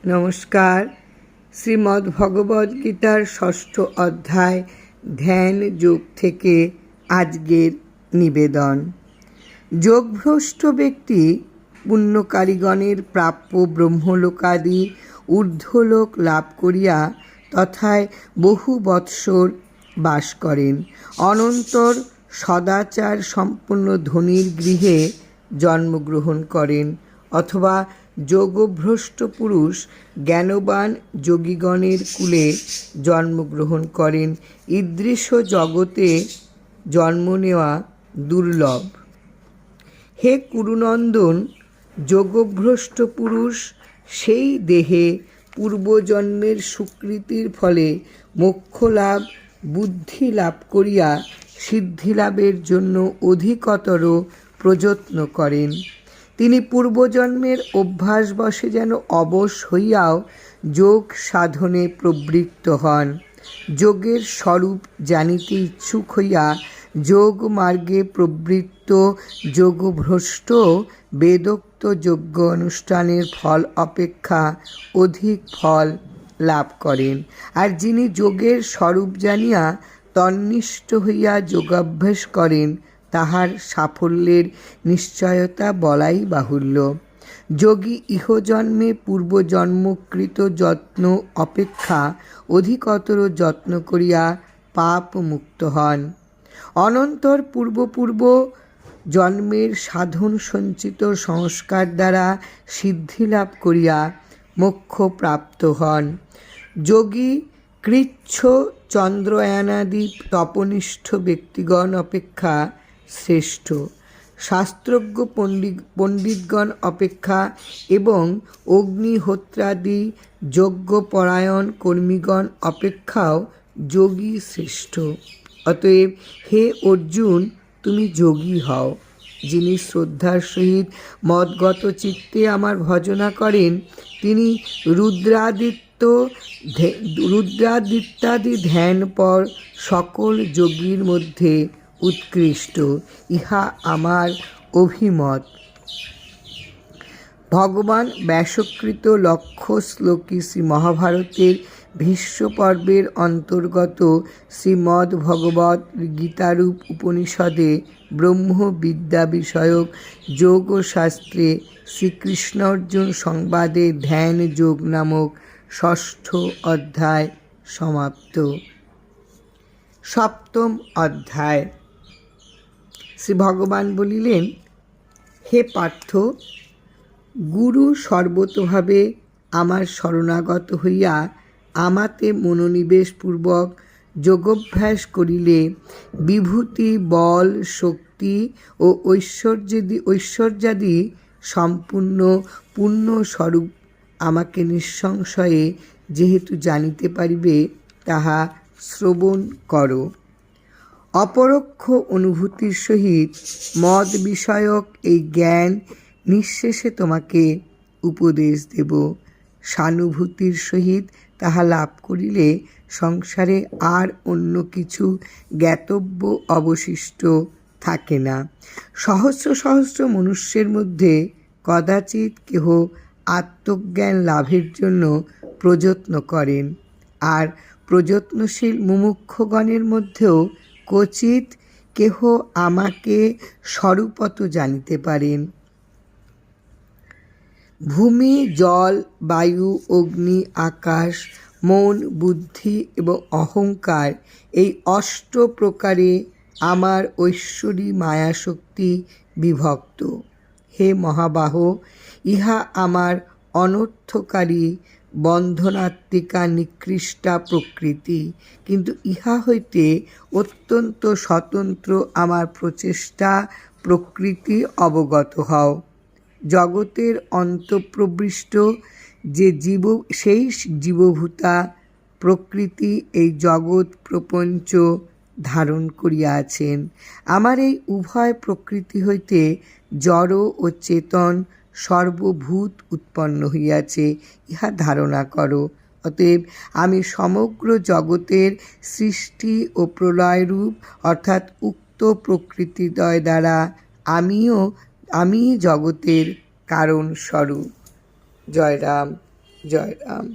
নমস্কার। শ্রীমদ্ ভগবদ্গীতার ষষ্ঠ অধ্যায় ধ্যান যোগ থেকে আজকের নিবেদন। যোগভ্রষ্ট ব্যক্তি পুণ্যকারীগণের প্রাপ্য ব্রহ্মলোকাদি ঊর্ধ্বলোক লাভ করিয়া তথায় বহু বৎসর বাস করেন। অনন্তর সদাচার সম্পন্ন ধনীর গৃহে জন্মগ্রহণ করেন, অথবা যোগভ্রষ্ট পুরুষ জ্ঞানবান যোগীগণের কুলে জন্মগ্রহণ করেন। ঈদৃশ জগতে জন্ম নেওয়া দুর্লভ। হে কুরুনন্দন, যোগভ্রষ্ট পুরুষ সেই দেহে পূর্বজন্মের সুকৃতির ফলে মোক্ষলাভ বুদ্ধি লাভ করিয়া সিদ্ধিলাভের জন্য অধিকতর প্রযত্ন করেন। তিনি পূর্বজন্মের অভ্যাসবশে যেন অবশ হইয়াও যোগ সাধনে প্রবৃত্ত হন। যোগের স্বরূপ জানিতে ইচ্ছুক হইয়া যোগ মার্গে প্রবৃত্ত যোগভ্রষ্ট বেদোক্ত যজ্ঞ অনুষ্ঠানের ফল অপেক্ষা অধিক ফল লাভ করেন। আর যিনি যোগের স্বরূপ জানিয়া তন্নিষ্ঠ হইয়া যোগাভ্যাস করেন, তাহার সাফল্যের নিশ্চয়তা বলাই বাহুল্য। যোগী ইহজন্মে পূর্বজন্মকৃত যত্ন অপেক্ষা অধিকতর যত্ন করিয়া পাপ মুক্ত হন। অনন্তর পূর্ব জন্মের সাধন সঞ্চিত সংস্কার দ্বারা সিদ্ধিলাভ করিয়া মোক্ষ প্রাপ্ত হন। যোগী কৃচ্ছ চন্দ্রয়ানাদি তপনিষ্ঠ ব্যক্তিগণ অপেক্ষা শ্রেষ্ঠ। শাস্ত্রজ্ঞ পণ্ডিতগণ অপেক্ষা এবং অগ্নিহোত্রাদি যজ্ঞপরায়ণ কর্মীগণ অপেক্ষাও যোগী শ্রেষ্ঠ। অতএব হে অর্জুন, তুমি যোগী হও। যিনি শ্রদ্ধার সহিত মদগত চিত্তে আমার ভজনা করেন, তিনি রুদ্রাদিত্যাদি ধ্যানপর সকল যোগীর মধ্যে উৎকৃষ্ট। ইহা আমার অভিমত। ভগবান ব্যাসকৃত লক্ষ্য শ্লোকী শ্রী মহাভারতের ভীষ্ম পর্বের অন্তর্গত শ্রীমদ্ ভগবৎ গীতারূপ উপনিষদে ব্রহ্মবিদ্যা বিষয়ক যোগ শাস্ত্রে শ্রীকৃষ্ণ অর্জুন সংবাদে ধ্যান যোগ নামক ষষ্ঠ অধ্যায় সমাপ্ত। সপ্তম অধ্যায়। শ্রী ভগবান বলিলেন, হে পার্থ, গুরু সর্বতোভাবে আমার শরণাগত হইয়া আমাতে মনোনিবেশপূর্বক যোগাভ্যাস করিলে বিভূতি, বল, শক্তি ও ঐশ্বর্যাদি সম্পূর্ণ পূর্ণস্বরূপ আমাকে নিঃসংশয়ে যেহেতু জানিতে পারিবে, তাহা শ্রবণ করো। অপরোক্ষ অনুভূতির সহিত মদ বিষয়ক এই জ্ঞান নিঃশেষে তোমাকে উপদেশ দেব। সানুভূতির সহিত তাহা লাভ করিলে সংসারে আর অন্য কিছু জ্ঞাতব্য অবশিষ্ট থাকে না। সহস্র সহস্র মনুষ্যের মধ্যে কদাচিৎ কেহ আত্মজ্ঞান লাভের জন্য প্রযত্ন করেন, আর প্রযত্নশীল মুমুক্ষগণের মধ্যেও ক্বচিৎ কেহ আমাকে স্বরূপত জানিতে পারেন। ভূমি, জল, বায়ু, অগ্নি, আকাশ, মন, বুদ্ধি এবং অহংকার, এই অষ্ট প্রকারে আমার ঐশ্বরী মায়াশক্তি বিভক্ত। হে মহাবাহ, ইহা আমার অনর্থকারী বন্ধনাত্মিকা নিকৃষ্টা প্রকৃতি, কিন্তু ইহা হইতে অত্যন্ত স্বতন্ত্র আমার প্রচেষ্টা প্রকৃতি অবগত হও। জগতের অন্তঃপ্রবিষ্ট যে সেই জীবভূতা প্রকৃতি এই জগৎ প্রপঞ্চ ধারণ করিয়াছেন। আমার এই উভয় প্রকৃতি হইতে জড় ও চেতন সর্বভূত উৎপন্ন হইয়াছে, ইহা ধারণা করো। অতএব আমি সমগ্র জগতের সৃষ্টি ও প্রলয়রূপ অর্থাৎ উক্ত প্রকৃতিদ্বয় দ্বারা আমি জগতের কারণ স্বরূপ। জয় রাম। জয় রাম।